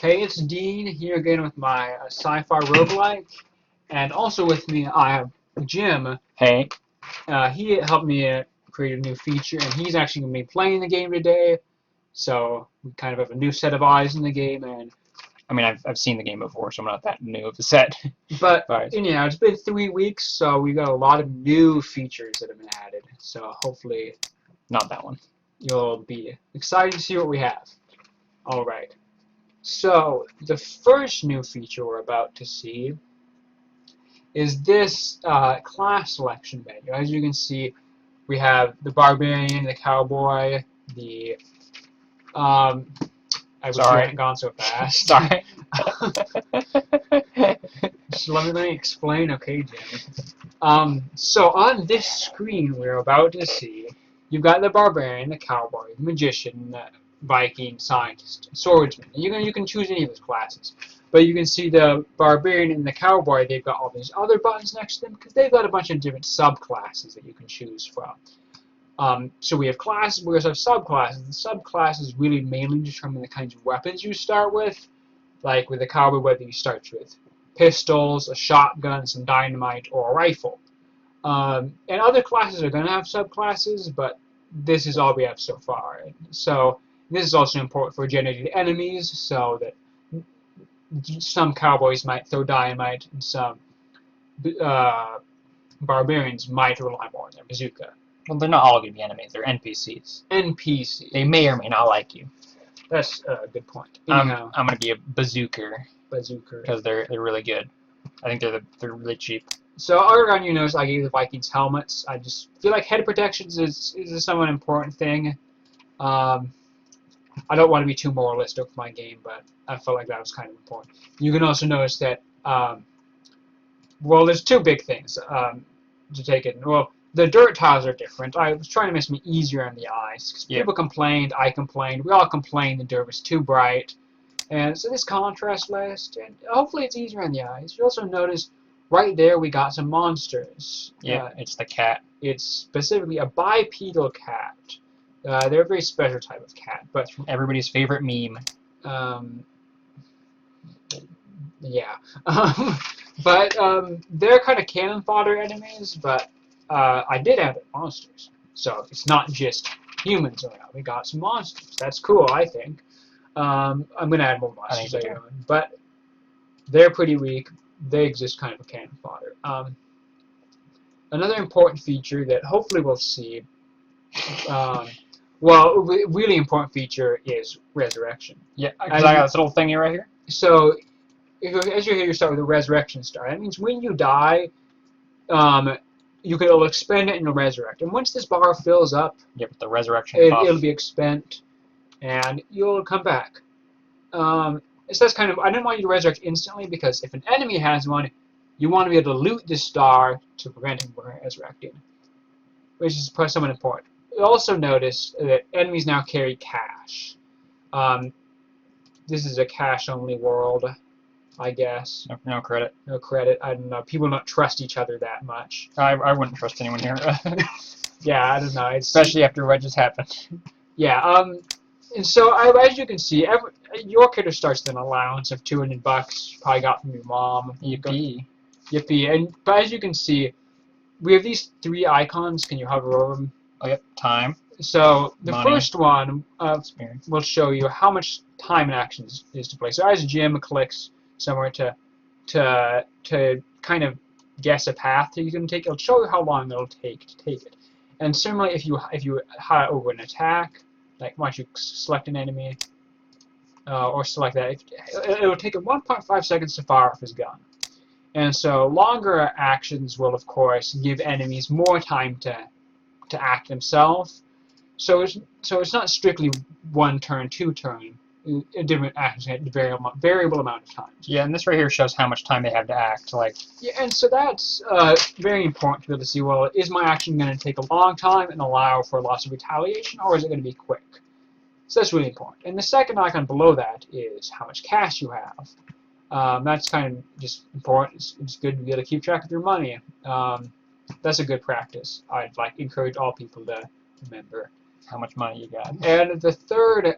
Hey, it's Dean here again with my sci-fi roguelike, and also with me I have Jim. Hey. He helped me create a new feature, and he's actually going to be playing the game today, so we kind of have a new set of eyes in the game. And I mean, I've seen the game before, so I'm not that new of the set. But anyhow, it's been 3 weeks, so we got a lot of new features that have been added. So hopefully, not that one. You'll be excited to see what we have. All right. So the first new feature we're about to see is this class selection menu. As you can see, we have the barbarian, the cowboy, the I wish we hadn't gone so fast. Sorry. Let me explain, okay, Jim. So on this screen we're about to see, you've got the barbarian, the cowboy, the magician, the Viking, scientist, swordsman. And you can choose any of those classes. But you can see the barbarian and the cowboy, they've got all these other buttons next to them because they've got a bunch of different subclasses that you can choose from. So we have classes, we also have subclasses. The subclasses really mainly determine the kinds of weapons you start with. Like with the cowboy, whether you start with pistols, a shotgun, some dynamite, or a rifle. And other classes are going to have subclasses, but this is all we have so far. So this is also important for generated enemies, so that some cowboys might throw dynamite, and some barbarians might rely more on their bazooka. Well, they're not all going to be enemies. They're NPCs. NPCs. They may or may not like you. That's a good point. Anyhow, I'm going to be a bazooker. Bazooker. Because they're really good. I think they're really cheap. So other on your notes, I gave the Vikings helmets. I just feel like head protections is a somewhat important thing. I don't want to be too moralistic with my game, but I felt like that was kind of important. You can also notice that, well, there's two big things to take in. Well, the dirt tiles are different. I was trying to make them easier on the eyes. Cause people complained, I complained, we all complained the dirt was too bright. And so this contrast list, and hopefully it's easier on the eyes. You also notice right there we got some monsters. Yeah, it's the cat. It's specifically a bipedal cat. They're a very special type of cat, but everybody's favorite meme. Yeah. But they're kind of cannon fodder enemies, but I did add monsters. So it's not just humans around. We got some monsters. That's cool, I think. I'm going to add more monsters later on. But they're pretty weak. They exist kind of a cannon fodder. Another important feature that hopefully we'll see, well, a really important feature is resurrection. Yeah, because I got this little thingy right here. So, as you're here, you start with a resurrection star. That means when you die, it'll expend it and you'll resurrect. And once this bar fills up, the resurrection buff. It'll be expend, and you'll come back. So that's kind of, I didn't want you to resurrect instantly because if an enemy has one, you want to be able to loot this star to prevent him from resurrecting, which is somewhat important. Also notice that enemies now carry cash. This is a cash-only world, I guess. No credit. No credit. I don't know. People don't trust each other that much. I wouldn't trust anyone here. Yeah, I don't know. Especially after what just happened. Yeah. And so as you can see, your character starts with an allowance of $200 you probably got from your mom. Yippee. Yippee. But as you can see, we have these 3 icons. Can you hover over them? Oh, yep. Time. So the Money. first one will show you how much time and action is to play. So as Jim clicks somewhere to kind of guess a path that you can take, it'll show you how long it'll take to take it. And similarly, if you hover over an attack, like once you select an enemy or select that, it'll take it 1.5 seconds to fire off his gun. And so longer actions will, of course, give enemies more time to act themselves. So it's not strictly 1 turn, 2 turn. Different actions at variable amount of times. Yeah, and this right here shows how much time they have to act. Yeah, and so that's very important to be able to see, well, is my action going to take a long time and allow for loss of retaliation, or is it going to be quick? So that's really important. And the second icon below that is how much cash you have. That's kind of just important. It's good to be able to keep track of your money. That's a good practice. I'd encourage all people to remember how much money you got. And the third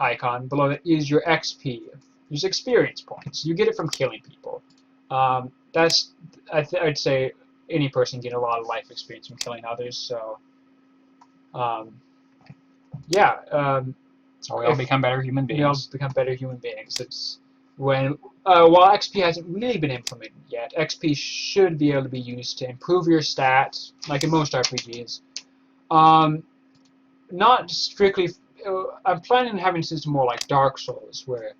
icon below that is your XP, your experience points. You get it from killing people. I'd say any person get a lot of life experience from killing others. So yeah, So we all become better human we all beings. become better human beings. It's when while XP hasn't really been implemented yet, XP should be able to be used to improve your stats, like in most RPGs. Not strictly. I'm planning on having a system more like Dark Souls, where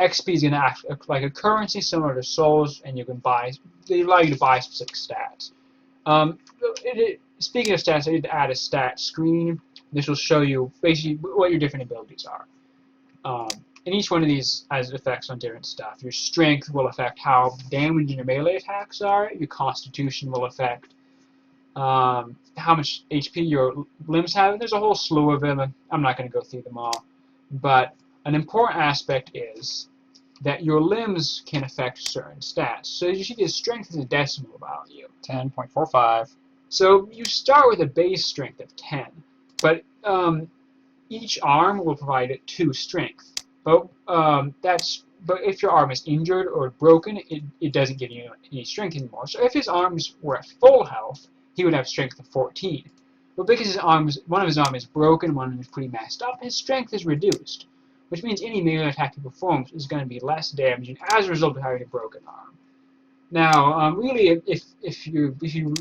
XP is going to act like a currency similar to Souls, and you can buy. They allow you to buy specific stats. Speaking of stats, I need to add a stat screen. This will show you basically what your different abilities are. And each one of these has effects on different stuff. Your strength will affect how damaging your melee attacks are. Your constitution will affect how much HP your limbs have. There's a whole slew of them. I'm not going to go through them all. But an important aspect is that your limbs can affect certain stats. So you see this strength is a decimal value. 10.45. So you start with a base strength of 10. But each arm will provide 2 strength. But if your arm is injured or broken, it doesn't give you any strength anymore. So if his arms were at full health, he would have strength of 14. But because one of his arms is broken, one is pretty messed up, his strength is reduced, which means any melee attack he performs is going to be less damaging as a result of having a broken arm. Now, really, if your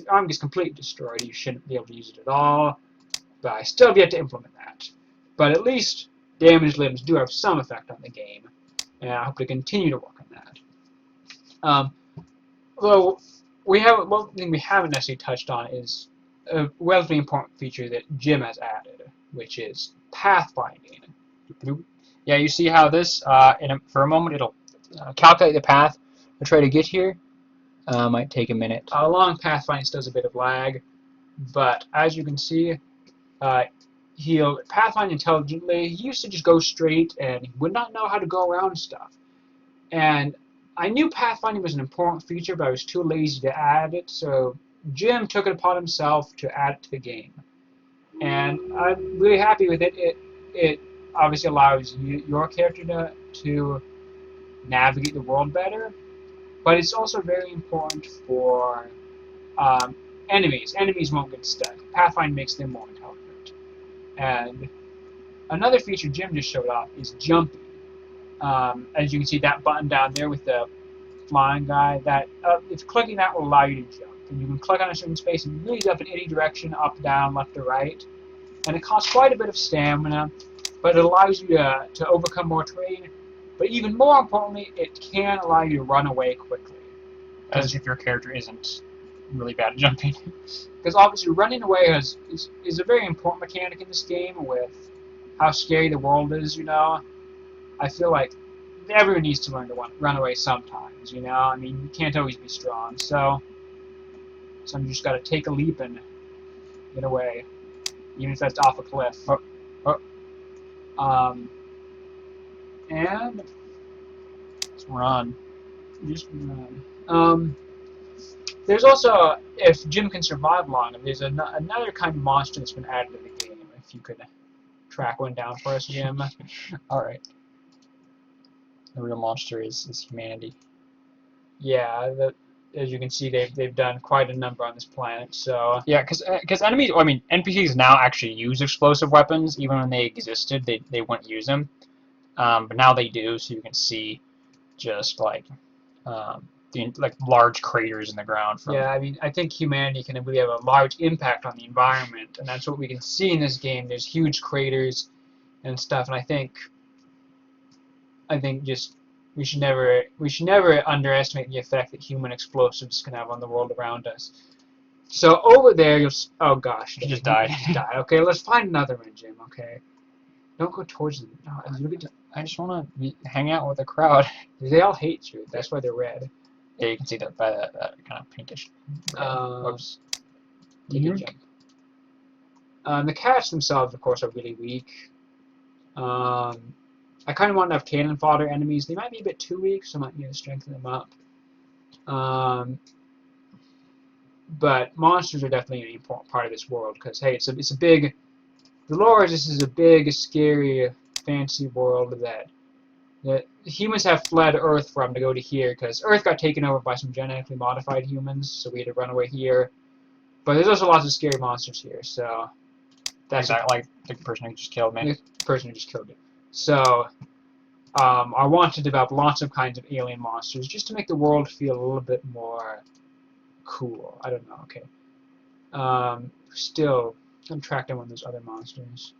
arm gets completely destroyed, you shouldn't be able to use it at all. But I still have yet to implement that. But at least damaged limbs do have some effect on the game, and I hope to continue to work on that. Although one thing we haven't necessarily touched on is a relatively important feature that Jim has added, which is pathfinding. Yeah, you see how this, for a moment, it'll calculate the path to try to get here. Might take a minute. Long pathfinding does a bit of lag, but as you can see, he'll pathfind intelligently. He used to just go straight, and he would not know how to go around stuff. And I knew pathfinding was an important feature, but I was too lazy to add it, so Jim took it upon himself to add it to the game. And I'm really happy with it. It obviously allows your character to navigate the world better, but it's also very important for enemies. Enemies won't get stuck. Pathfind makes them more intelligent. And another feature Jim just showed off is jumping. As you can see, that button down there with the flying guy, if clicking that will allow you to jump. And you can click on a certain space and move up in any direction, up, down, left, or right. And it costs quite a bit of stamina, but it allows you to overcome more terrain. But even more importantly, it can allow you to run away quickly. As if your character isn't really bad at jumping. Because obviously running away is a very important mechanic in this game with how scary the world is, you know. I feel like everyone needs to learn to run away sometimes, you know. I mean, you can't always be strong, so you just got to take a leap and get away, even if that's off a cliff. And Just run. just run. There's also, if Jim can survive long, there's another kind of monster that's been added to the game. If you could track one down for us, Jim. All right. The real monster is humanity. Yeah, as you can see, they've done quite a number on this planet. So yeah, because enemies, I mean, NPCs now actually use explosive weapons. Even when they existed, they wouldn't use them. But now they do, so you can see just like large craters in the ground. Yeah, I mean, I think humanity can really have a large impact on the environment, and that's what we can see in this game. There's huge craters and stuff, and I think just we should never underestimate the effect that human explosives can have on the world around us. So over there, oh gosh, He just died. He died. Okay, let's find another one, Jim. Okay, don't go towards them. No, I just want to hang out with the crowd. They all hate you. That's why they're red. Yeah, you can see that by that kind of pinkish. Whoops. Take a jump. The cats themselves, of course, are really weak. I kind of want to have cannon fodder enemies. They might be a bit too weak, so I might need to strengthen them up. But monsters are definitely an important part of this world because, hey, it's a big... The lore is this is a big, scary fancy world that humans have fled Earth from to go to here, because Earth got taken over by some genetically modified humans, so we had to run away here. But there's also lots of scary monsters here, so that's like the person who just killed me. the person who just killed you. So I want to develop lots of kinds of alien monsters just to make the world feel a little bit more cool. I don't know. Okay. Still, I'm track down one of those other monsters.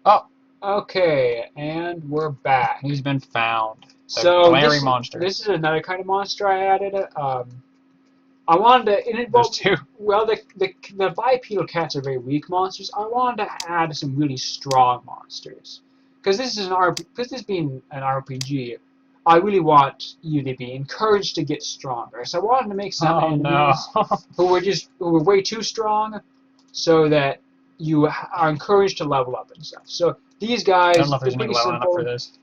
Oh, okay, and we're back. He's been found. The So glary monster. this is another kind of monster I added. I wanted to. There's two. Well, the bipedal cats are very weak monsters. I wanted to add some really strong monsters, because this being an RPG, I really want you to be encouraged to get stronger. So I wanted to make some enemies who were way too strong, so that you are encouraged to level up and stuff. So these guys, I don't know if there's they're any pretty leveling up simple. for this.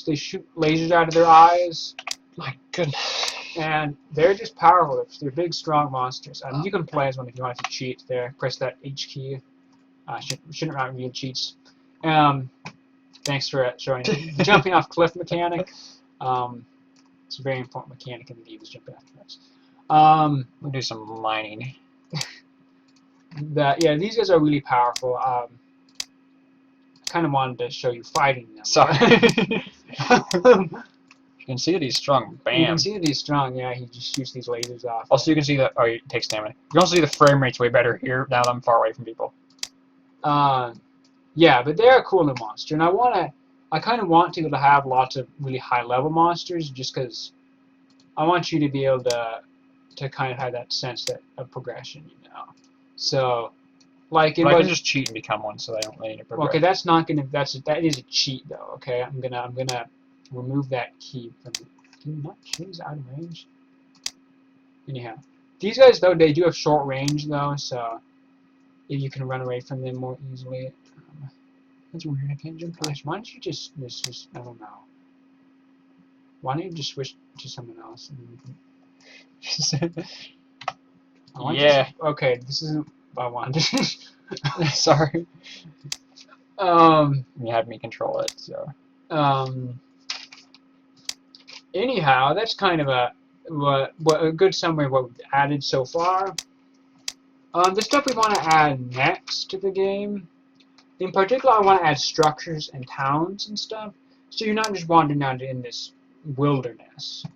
They shoot lasers out of their eyes. My goodness. And they're just powerful. They're big, strong monsters. You can play as one if you want to cheat. There, press that H key. Shouldn't not reveal cheats. Thanks for showing the jumping off cliff mechanic. It's a very important mechanic in the game. Is jumping off cliffs. We'll do some mining. Yeah, these guys are really powerful. I kind of wanted to show you fighting them. Sorry. You can see that he's strong. Bam. You can see that he's strong. Yeah, he just shoots these lasers off. Also, you can see that. Oh, he takes stamina. You can also see the frame rate's way better here now that I'm far away from people. Yeah, but they're a cool new monster, and I kind of want to have lots of really high level monsters, just because I want you to be able to kind of have that sense of progression, you know. So, like, I can just cheat and become one, so I don't really need to progress. Okay, that's not gonna. That is a cheat, though. Okay, I'm gonna remove that key from. Can you not choose out of range? Anyhow, these guys though, they do have short range though, so you can run away from them more easily. That's weird. I can't jump flash. Why don't you just I don't know. Why don't you just switch to someone else? And yeah. Okay, this isn't what I wanted. Sorry. You had me control it, so. Anyhow, that's kind of a good summary of what we've added so far. The stuff we want to add next to the game, in particular, I want to add structures and towns and stuff, so you're not just wandering out in this wilderness.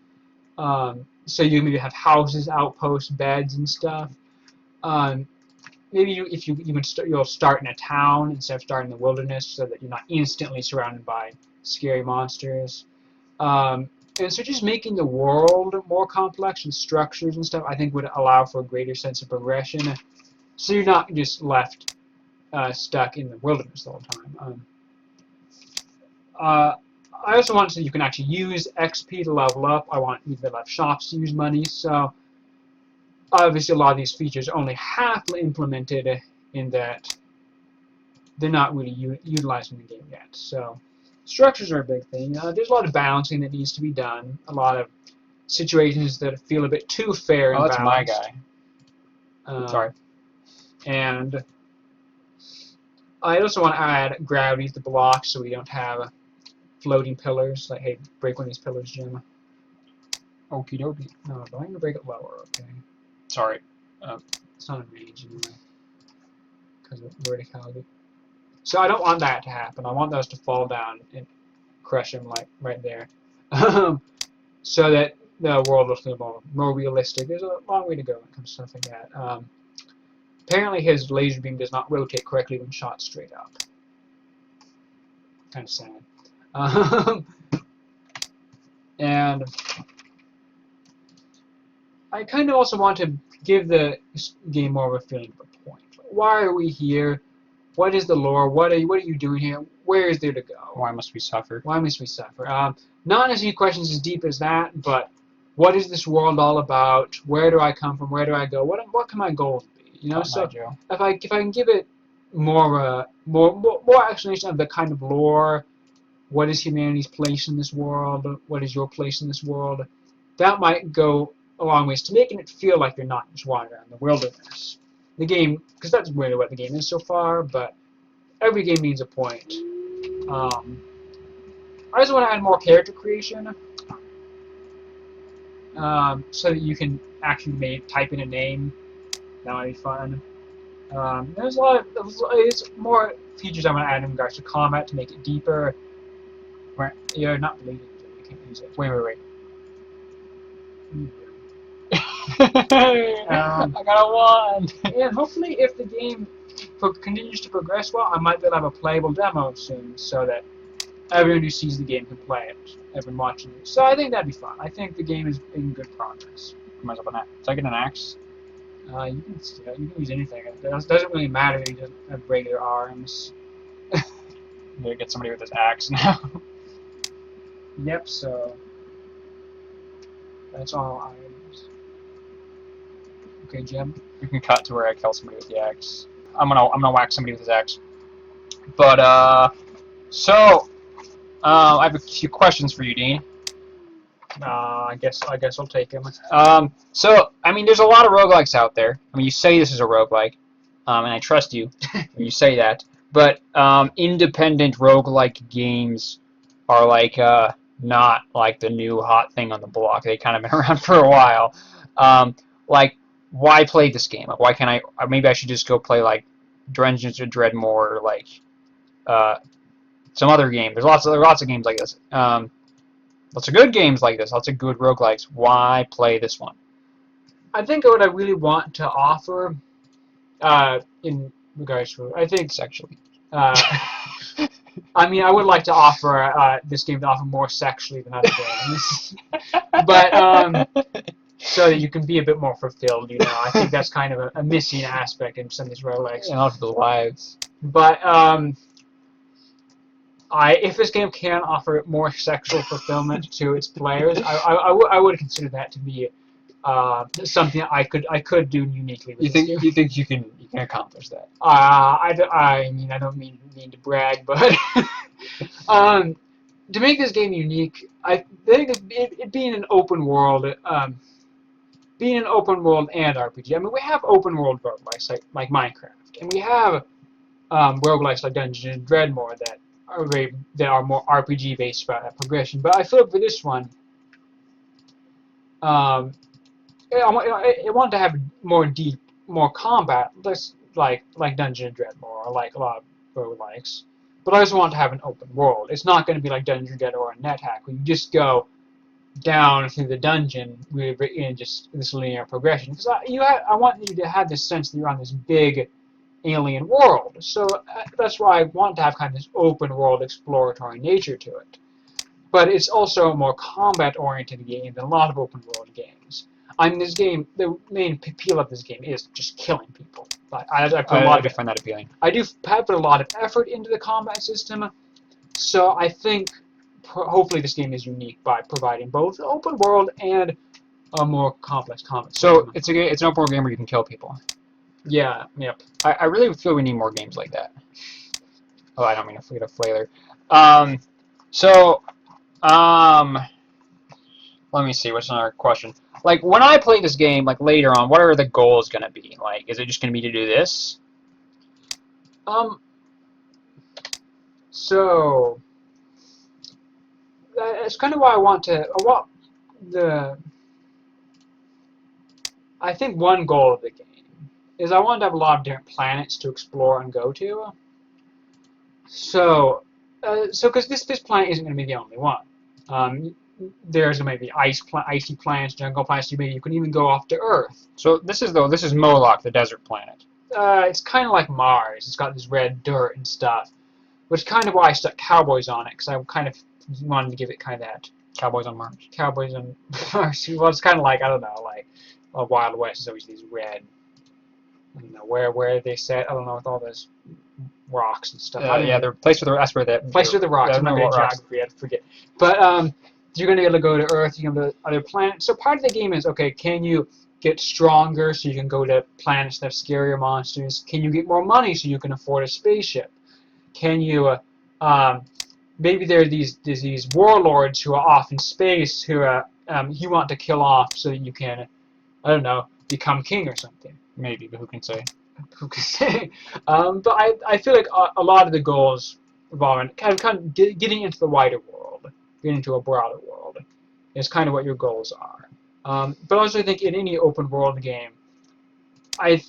So you maybe have houses, outposts, beds, and stuff. Maybe you'll start in a town instead of starting in the wilderness, so that you're not instantly surrounded by scary monsters. And so just making the world more complex and structures and stuff, I think would allow for a greater sense of progression. So you're not just left stuck in the wilderness the whole time. I also want so you can actually use XP to level up. I want you to have shops to use money. So obviously a lot of these features are only half implemented in that they're not really utilized in the game yet. So structures are a big thing. There's a lot of balancing that needs to be done. A lot of situations that feel a bit too fair and that's balanced. my guy. Sorry. And I also want to add gravity to the blocks so we don't have floating pillars. Like, hey, break one of these pillars, Jim. Okie dokie. No, but I'm going to break it lower, okay? Sorry. It's not in range anyway, because of verticality. So I don't want that to happen. I want those to fall down and crush them, like, right there. So that the world will feel more realistic. There's a long way to go when it comes to stuff like that. Apparently his laser beam does not rotate correctly when shot straight up. Kind of sad. And I kind of also want to give the game more of a feeling of a point. Why are we here? What is the lore? What are you doing here? Where is there to go? Why must we suffer? Why must we suffer? Not necessarily questions as deep as that, but what is this world all about? Where do I come from? Where do I go? What can my goals be? You know, so if I can give it more explanation of the kind of lore, what is humanity's place in this world? What is your place in this world? That might go a long ways to making it feel like you're not just wandering around the wilderness. The game, because that's really what the game is so far, but every game needs a point. I also want to add more character creation, so that you can actually type in a name. That might be fun. There's a lot of it's more features I want to add in regards to combat to make it deeper. Where you're not bleeding, so you can't use it. Wait. Mm. I got a wand. And hopefully, if the game continues to progress well, I might be able to have a playable demo soon, so that everyone who sees the game can play it. Everyone watching it. So I think that'd be fun. I think the game is in good progress. Might as well an axe. Did I get an axe? You can use anything. It doesn't really matter if you just have regular arms. I'm gonna get somebody with his axe now. Yep. So that's all items. Okay, Jim. You can cut to where I kill somebody with the axe. I'm gonna whack somebody with his axe. But I have a few questions for you, Dean. I guess I'll take him. So I mean, there's a lot of roguelikes out there. I mean, you say this is a roguelike, and I trust you when you say that. But independent roguelike games are like not like the new hot thing on the block. They kind of been around for a while. Like, why play this game? Like, why can't I? Or maybe I should just go play like Dungeons or Dreadmore, or like some other game. There's lots of games like this. Lots of good games like this. Lots of good roguelikes. Why play this one? I think what I really want to offer, in regards to, I think Sexually. I mean, I would like to offer this game to offer more sexually than other games, but so that you can be a bit more fulfilled. You know, I think that's kind of a missing aspect in some of these roguelikes. And all people's lives. But if this game can offer more sexual fulfillment to its players, I would consider that to be something I could do uniquely with this game. You think you can accomplish that? I mean, I don't mean to brag, but to make this game unique, I think it being an open world, and RPG. I mean, we have open world roguelikes like Minecraft, and we have roguelikes like Dungeons and Dreadmore that are more RPG based about progression. But I feel like for this one, I want to have more combat, less like Dungeons and Dreadmore, or like a lot of roguelikes. But I also want to have an open world. It's not going to be like Dungeons and Dreadmore or NetHack, where you just go down through the dungeon in just this linear progression. Because I want you to have this sense that you're on this big alien world. So that's why I want to have kind of this open world exploratory nature to it. But it's also a more combat oriented game than a lot of open world games. I mean, this game, the main appeal of this game is just killing people. I find that appealing. I do put a lot of effort into the combat system, so I think hopefully this game is unique by providing both an open world and a more complex combat system. So it's an open world game where you can kill people. Yeah, yep. I really feel we need more games like that. Oh, I don't mean to forget a flailer. Let me see. What's another question? Like, when I play this game, like later on, what are the goals gonna be? Like, is it just gonna be to do this? So that's kind of why I think one goal of the game is I want to have a lot of different planets to explore and go to. So because this planet isn't going to be the only one. There's going to be icy planets, jungle planets. Maybe you can even go off to Earth. So this is Moloch, the desert planet. It's kind of like Mars. It's got this red dirt and stuff, which is kind of why I stuck cowboys on it, because I kind of wanted to give it kind of that Cowboys on Mars. Cowboys on Mars. Well, it's kind of like, I don't know, like Wild West is always these red. I don't know where they set. I don't know, with all those rocks and stuff. Yeah, they're place where the rocks. I'm not good at geography. I forget. But you're going to be able to go to Earth. You can go to other planets. So part of the game is, okay, can you get stronger so you can go to planets that have scarier monsters? Can you get more money so you can afford a spaceship? Can you maybe there are these warlords who are off in space who you want to kill off so that you can, I don't know, become king or something. Maybe, but who can say? But I feel like a lot of the goals revolve around kind of getting into the wider world, getting into a broader world, is kind of what your goals are. But I also think in any open world game, I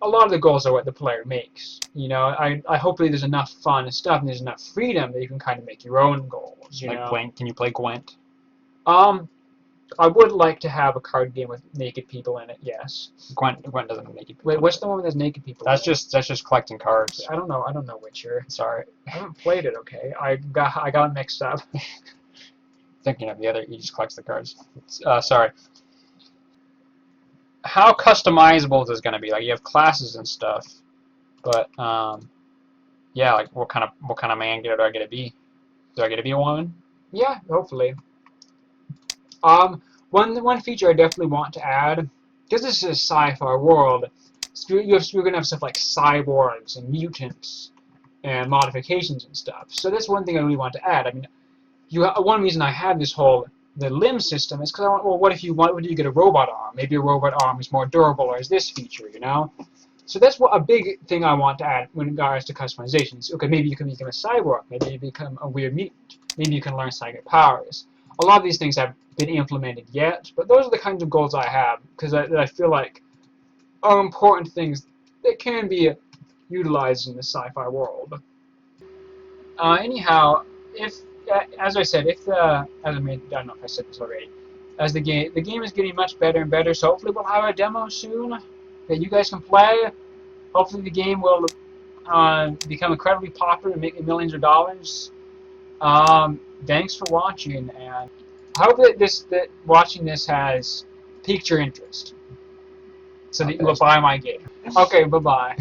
a lot of the goals are what the player makes. You know, I hopefully there's enough fun and stuff, and there's enough freedom that you can kind of make your own goals. You Like know, Gwent, can you play Gwent? um, I would like to have a card game with naked people in it. Yes. Gwent doesn't have naked people. Wait, what's the one with those naked people? That's just collecting cards. I don't know. I don't know Witcher. Sorry. I haven't played it. Okay, I got mixed up. Thinking of the other, he just collects the cards. Sorry. How customizable is this going to be? Like you have classes and stuff, but yeah, like what kind of man do I get to be? Do I get to be a woman? Yeah, hopefully. One feature I definitely want to add, because this is a sci-fi world, you're going to have stuff like cyborgs and mutants and modifications and stuff. So that's one thing I really want to add. I mean, one reason I had the limb system is because I want, well, what if you get a robot arm? Maybe a robot arm is more durable, or is this feature, you know? So that's a big thing I want to add when it regards to customizations. Okay, maybe you can become a cyborg. Maybe you become a weird mutant. Maybe you can learn psychic powers. A lot of these things have been implemented yet, but those are the kinds of goals I have because I feel like are important things that can be utilized in the sci-fi world. Anyhow, if as I said, if the as I made, I don't know if I said this already, as the game is getting much better and better, so hopefully we'll have a demo soon that you guys can play. Hopefully the game will become incredibly popular and make millions of dollars. Thanks for watching, and I hope that watching this has piqued your interest, so that you will buy my game. Okay, bye bye.